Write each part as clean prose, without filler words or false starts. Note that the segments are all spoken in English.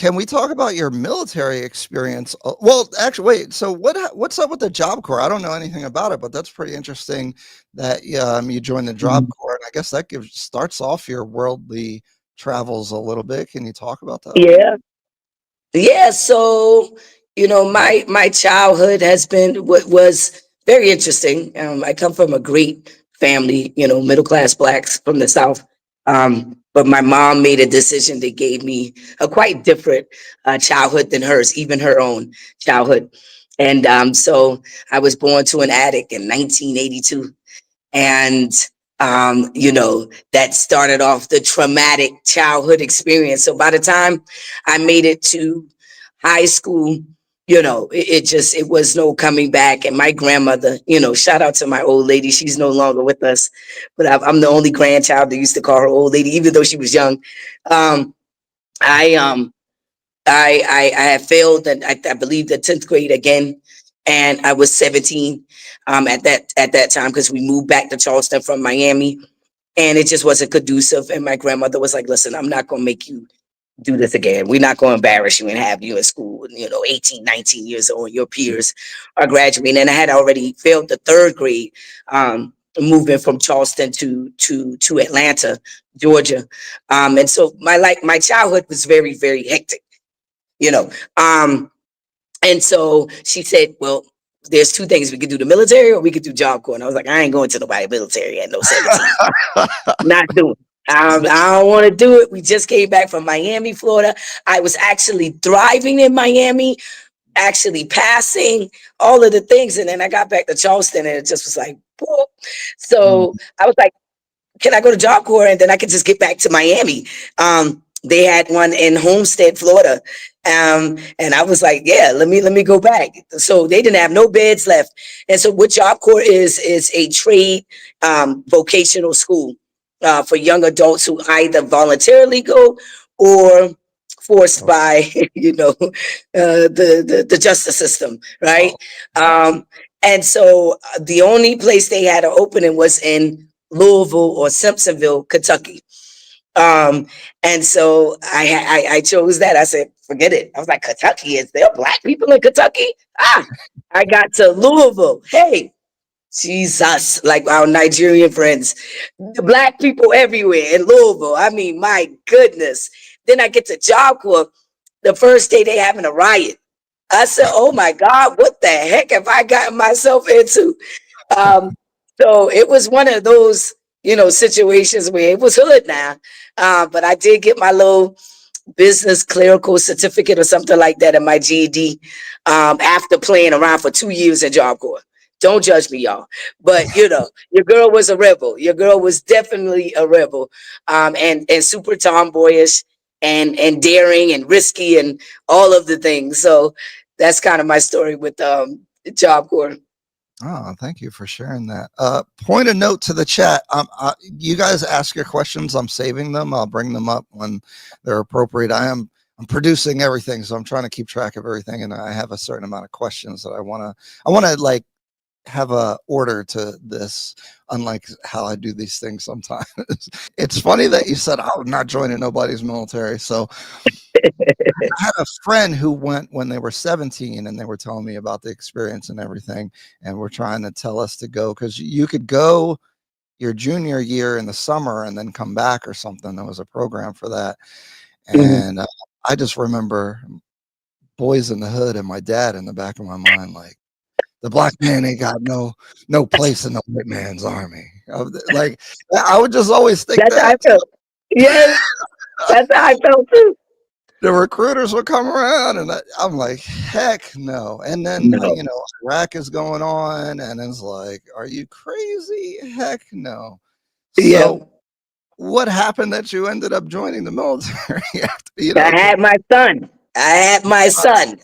can we talk about your military experience? Well, actually, wait. So what's up with the Job Corps? I don't know anything about it, but that's pretty interesting that you joined the Job Mhm. Corps, and I guess that starts off your worldly travels a little bit. Can you talk about that a little? Yeah. Yeah. So, my childhood has been what was very interesting. I come from a great family, middle class blacks from the South. But my mom made a decision that gave me a quite different childhood than hers, even her own childhood. And so I was born to an attic in 1982. And that started off the traumatic childhood experience. So by the time I made it to high school, it was no coming back. And my grandmother, shout out to my old lady, she's no longer with us, but I'm the only grandchild that used to call her old lady, even though she was young. um I I had failed, and I believe the 10th grade again, and I was 17 at that time, because we moved back to Charleston from Miami, and it just wasn't conducive. And my grandmother was like, "Listen, I'm not gonna make you do this again. We're not gonna embarrass you and have you in school, 18, 19 years old, and your peers are graduating." And I had already failed the 3rd grade, moving from Charleston to Atlanta, Georgia. And so my childhood was very, very hectic you know. Um, and so she said, "Well, there's two things we could do: the military or we could do Job Corps." And I was like, "I ain't going to nobody military at no 17. Not doing it. I don't want to do it." We just came back from Miami, Florida. I was actually thriving in Miami, actually passing all of the things. And then I got back to Charleston, and it just was like, boop. Mm. So I was like, "Can I go to Job Corps and then I could just get back to Miami?" They had one in Homestead, Florida. And I was like, "Yeah, let me go back." So they didn't have no beds left. And so what Job Corps is a trade vocational school for young adults who either voluntarily go or forced Oh, by the justice system, right? oh, And so the only place they had an opening was in Louisville or Simpsonville, Kentucky. Um, and so I chose that. I said, "Forget it." I was like, "Kentucky? Is there black people in Kentucky?" I got to Louisville. Hey, Jesus, like our Nigerian friends, the black people everywhere in Louisville. I mean, my goodness. Then I get to Job Corps. The first day they having a riot. I said, "Oh my God, what the heck have I gotten myself into?" Um, so it was one of those, situations where it was hood now. But I did get my little business clerical certificate or something like that in my GED, after playing around for 2 years in Job Corps. Don't judge me, y'all. But your girl was a rebel. Your girl was definitely a rebel, and super tomboyish and daring and risky and all of the things. So that's kind of my story with Job Corps. oh, thank you for sharing that. Point a note to the chat. You guys ask your questions. I'm saving them. I'll bring them up when they're appropriate. I'm producing everything, so I'm trying to keep track of everything, and I have a certain amount of questions that I want to like have a order to this, unlike how I do these things sometimes. It's funny that you said I'm not joining nobody's military. So I had a friend who went when they were 17, and they were telling me about the experience and everything, and were trying to tell us to go because you could go your junior year in the summer and then come back or something. There was a program for that. Mhm. And I just remember Boys in the Hood and my dad in the back of my mind, like, the black man ain't got no place in the white man's army. Like, I would just always think That's how I that. felt. Yes, that's how I felt too. The recruiters would come around, and I'm like, heck no. And then, No. Iraq is going on, and it's like, are you crazy? Heck no. Yeah. So what happened that you ended up joining the military after, I had my son. I had my son.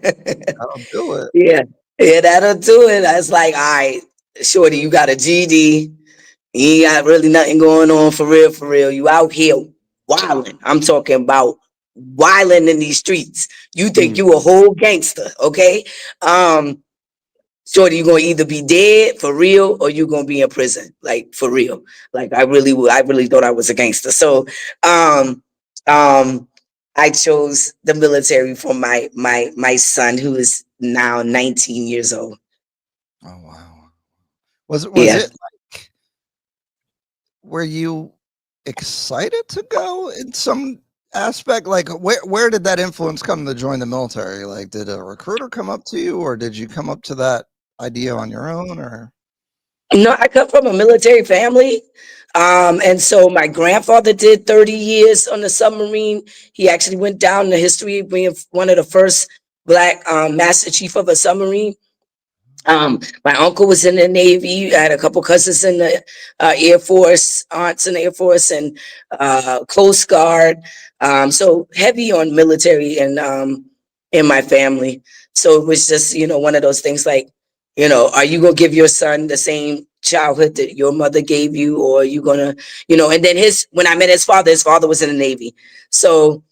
that'll do it. Yeah. Yeah, that'll do it. I was like, "All right, shorty, you got a GD. You ain't got really nothing going on for real, for real. You out here wilding. I'm talking about wilding in these streets. You think Mm. you a whole gangster, okay? Um, Shorty, you gonna either be dead for real or you gonna be in prison, like for real. Like I really thought I was a gangster. So, um, um, I chose the military for my son, who is now 19 years old. Oh wow. Was Yeah. it like, were you excited to go in some aspect? Like where did that influence come to join the military? Like did a recruiter come up to you, or did you come up to that idea on your own, or No, I come from a military family. And so my grandfather did 30 years on the submarine. He actually went down in the history being one of the first black master chief of a submarine. My uncle was in the Navy. I had a couple cousins in the Air Force, aunts in the Air Force, and Coast Guard. So heavy on military and in my family. So it was just, one of those things like, are you gonna give your son the same childhood that your mother gave you, or are you gonna, and then when I met his father was in the Navy. So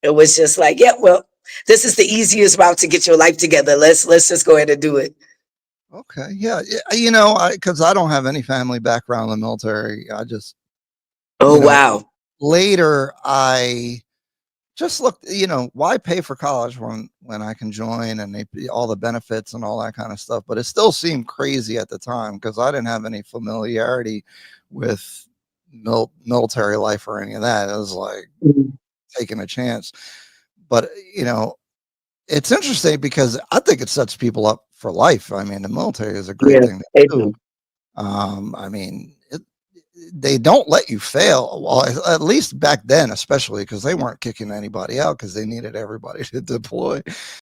it was just like, yeah, well, this is the easiest route to get your life together. Let's just go ahead and do it. okay, yeah, you know, because I don't have any family background in the military. I just, Oh you know, wow. later I just looked, why pay for college when I can join and all the benefits and all that kind of stuff. But it still seemed crazy at the time because I didn't have any familiarity with military life or any of that. It was like Mhm. taking a chance. But it's interesting because I think it sets people up for life. I mean, the military is a great Yeah, thing to they do. do. I mean, they don't let you fail. Well, at least back then, especially because they weren't kicking anybody out because they needed everybody to deploy.